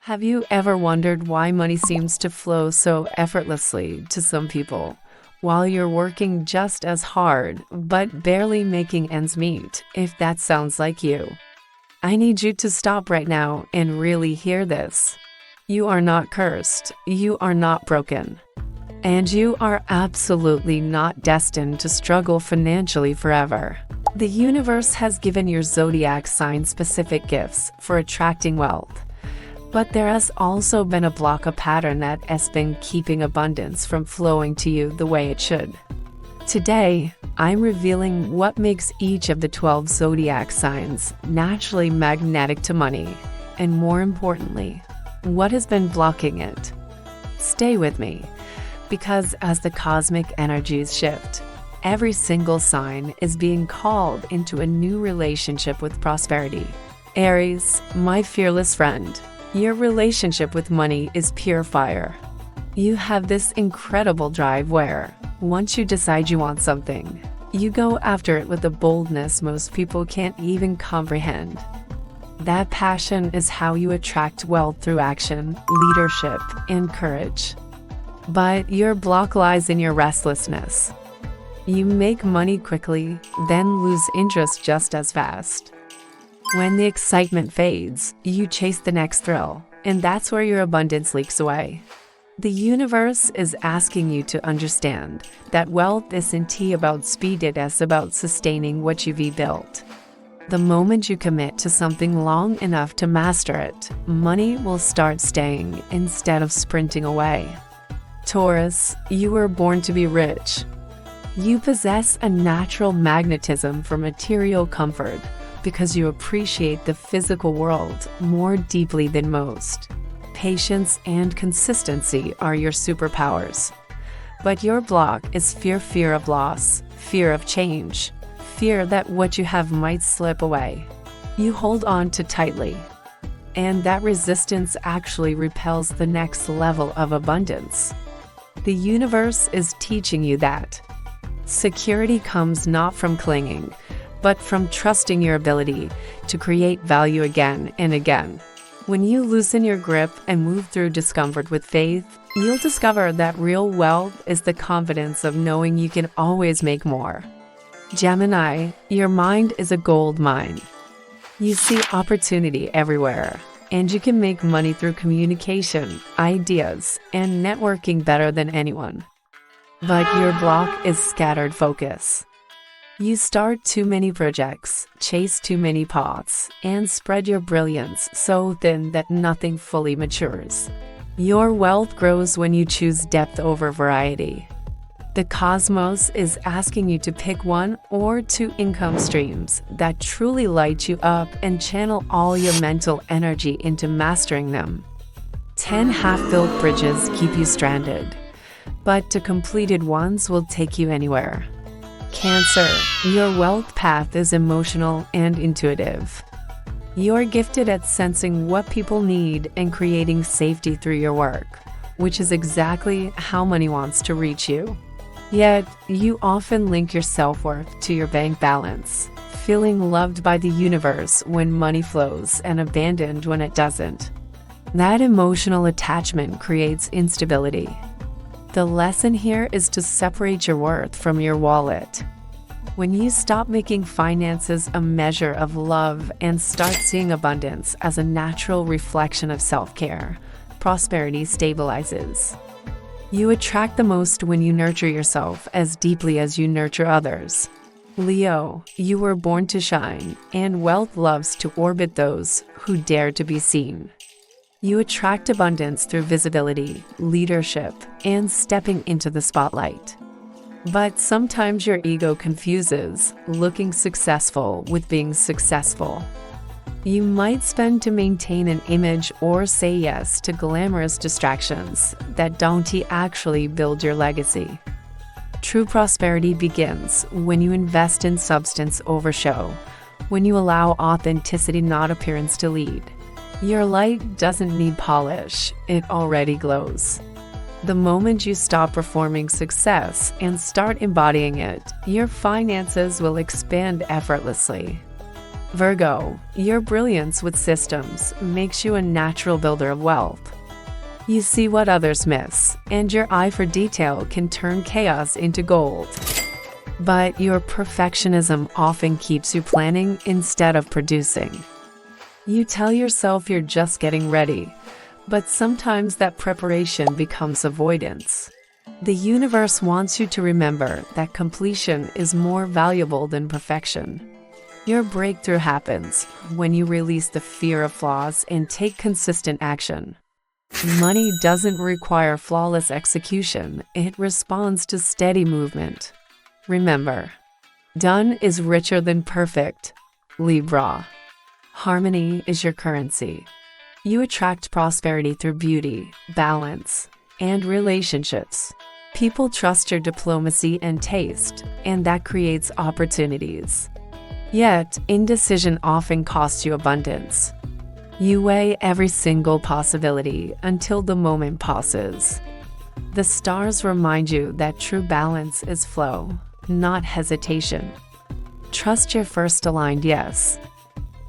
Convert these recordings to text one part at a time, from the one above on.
Have you ever wondered why money seems to flow so effortlessly to some people, while you're working just as hard, but barely making ends meet, if that sounds like you? I need you to stop right now and really hear this. You are not cursed, you are not broken, and you are absolutely not destined to struggle financially forever. The universe has given your zodiac sign specific gifts for attracting wealth. But there has also been a pattern that has been keeping abundance from flowing to you the way it should. Today, I'm revealing what makes each of the 12 zodiac signs naturally magnetic to money, and more importantly, what has been blocking it. Stay with me, because as the cosmic energies shift, every single sign is being called into a new relationship with prosperity. Aries, my fearless friend. Your relationship with money is pure fire. You have this incredible drive where, once you decide you want something, you go after it with a boldness most people can't even comprehend. That passion is how you attract wealth through action, leadership, and courage. But your block lies in your restlessness. You make money quickly, then lose interest just as fast. When the excitement fades, you chase the next thrill, and that's where your abundance leaks away. The universe is asking you to understand that wealth isn't about speed, it is about sustaining what you've built. The moment you commit to something long enough to master it, money will start staying instead of sprinting away. Taurus, you were born to be rich. You possess a natural magnetism for material comfort, because you appreciate the physical world more deeply than most. Patience and consistency are your superpowers. But your block is fear of loss, fear of change, fear that what you have might slip away. You hold on too tightly. And that resistance actually repels the next level of abundance. The universe is teaching you that security comes not from clinging, but from trusting your ability to create value again and again. When you loosen your grip and move through discomfort with faith, you'll discover that real wealth is the confidence of knowing you can always make more. Gemini, your mind is a gold mine. You see opportunity everywhere, and you can make money through communication, ideas, and networking better than anyone. But your block is scattered focus. You start too many projects, chase too many paths, and spread your brilliance so thin that nothing fully matures. Your wealth grows when you choose depth over variety. The cosmos is asking you to pick one or two income streams that truly light you up and channel all your mental energy into mastering them. 10 half-built bridges keep you stranded, but the completed ones will take you anywhere. Cancer, your wealth path is emotional and intuitive. You're gifted at sensing what people need and creating safety through your work, which is exactly how money wants to reach you. Yet, you often link your self-worth to your bank balance, feeling loved by the universe when money flows and abandoned when it doesn't. That emotional attachment creates instability. The lesson here is to separate your worth from your wallet. When you stop making finances a measure of love and start seeing abundance as a natural reflection of self-care, prosperity stabilizes. You attract the most when you nurture yourself as deeply as you nurture others. Leo, you were born to shine, and wealth loves to orbit those who dare to be seen. You attract abundance through visibility, leadership, and stepping into the spotlight. But sometimes your ego confuses looking successful with being successful. You might spend to maintain an image or say yes to glamorous distractions that don't actually build your legacy. True prosperity begins when you invest in substance over show, when you allow authenticity, not appearance, to lead. Your light doesn't need polish, it already glows. The moment you stop performing success and start embodying it, your finances will expand effortlessly. Virgo, your brilliance with systems makes you a natural builder of wealth. You see what others miss, and your eye for detail can turn chaos into gold. But your perfectionism often keeps you planning instead of producing. You tell yourself you're just getting ready, but sometimes that preparation becomes avoidance. The universe wants you to remember that completion is more valuable than perfection. Your breakthrough happens when you release the fear of flaws and take consistent action. Money doesn't require flawless execution, it responds to steady movement. Remember, done is richer than perfect. Libra. Harmony is your currency. You attract prosperity through beauty, balance, and relationships. People trust your diplomacy and taste, and that creates opportunities. Yet, indecision often costs you abundance. You weigh every single possibility until the moment passes. The stars remind you that true balance is flow, not hesitation. Trust your first aligned yes.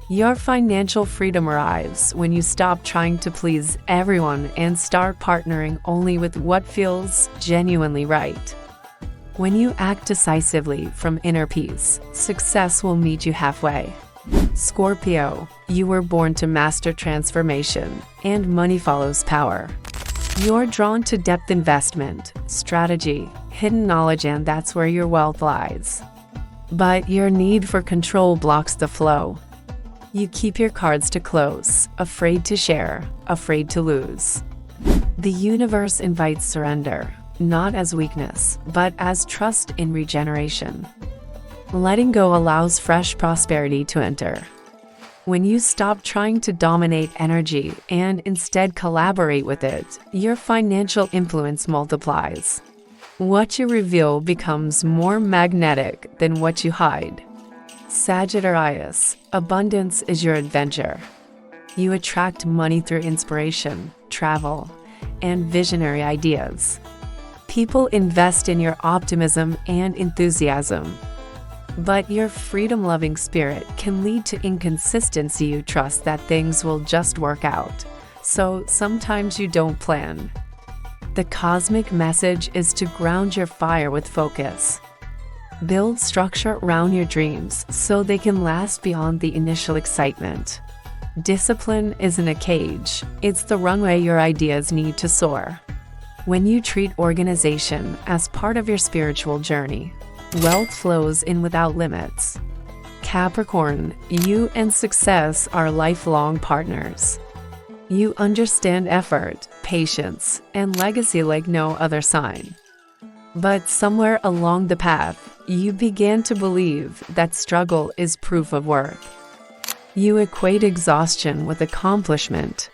Your financial freedom arrives when you stop trying to please everyone and start partnering only with what feels genuinely right. When you act decisively from inner peace, success will meet you halfway. Scorpio, you were born to master transformation, and money follows power. You're drawn to depth investment, strategy, hidden knowledge, and that's where your wealth lies. But your need for control blocks the flow. You keep your cards too close, afraid to share, afraid to lose. The universe invites surrender, not as weakness, but as trust in regeneration. Letting go allows fresh prosperity to enter. When you stop trying to dominate energy and instead collaborate with it, your financial influence multiplies. What you reveal becomes more magnetic than what you hide. Sagittarius, abundance is your adventure. You attract money through inspiration, travel, and visionary ideas. People invest in your optimism and enthusiasm. But your freedom-loving spirit can lead to inconsistency. You trust that things will just work out, so sometimes you don't plan. The cosmic message is to ground your fire with focus. Build structure around your dreams so they can last beyond the initial excitement. Discipline isn't a cage, it's the runway your ideas need to soar. When you treat organization as part of your spiritual journey, wealth flows in without limits. Capricorn, you and success are lifelong partners. You understand effort, patience, and legacy like no other sign. But somewhere along the path, you began to believe that struggle is proof of worth. You equate exhaustion with accomplishment.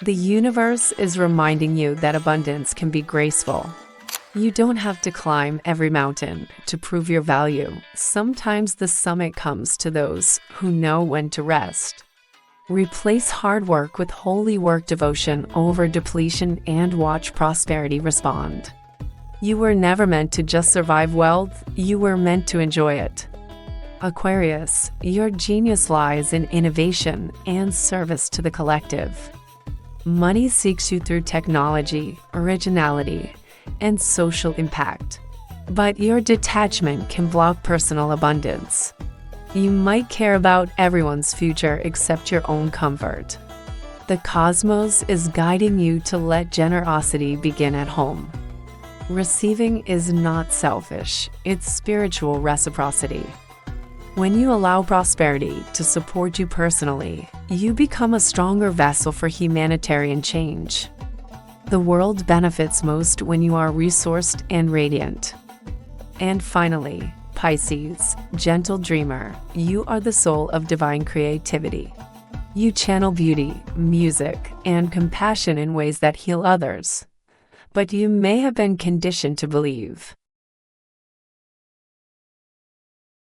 The universe is reminding you that abundance can be graceful. You don't have to climb every mountain to prove your value. Sometimes the summit comes to those who know when to rest. Replace hard work with holy work, devotion over depletion, and watch prosperity respond. You were never meant to just survive wealth, you were meant to enjoy it. Aquarius, your genius lies in innovation and service to the collective. Money seeks you through technology, originality, and social impact. But your detachment can block personal abundance. You might care about everyone's future except your own comfort. The cosmos is guiding you to let generosity begin at home. Receiving is not selfish, it's spiritual reciprocity. When you allow prosperity to support you personally, you become a stronger vessel for humanitarian change. The world benefits most when you are resourced and radiant. And finally, Pisces, gentle dreamer, you are the soul of divine creativity. You channel beauty, music, and compassion in ways that heal others. But you may have been conditioned to believe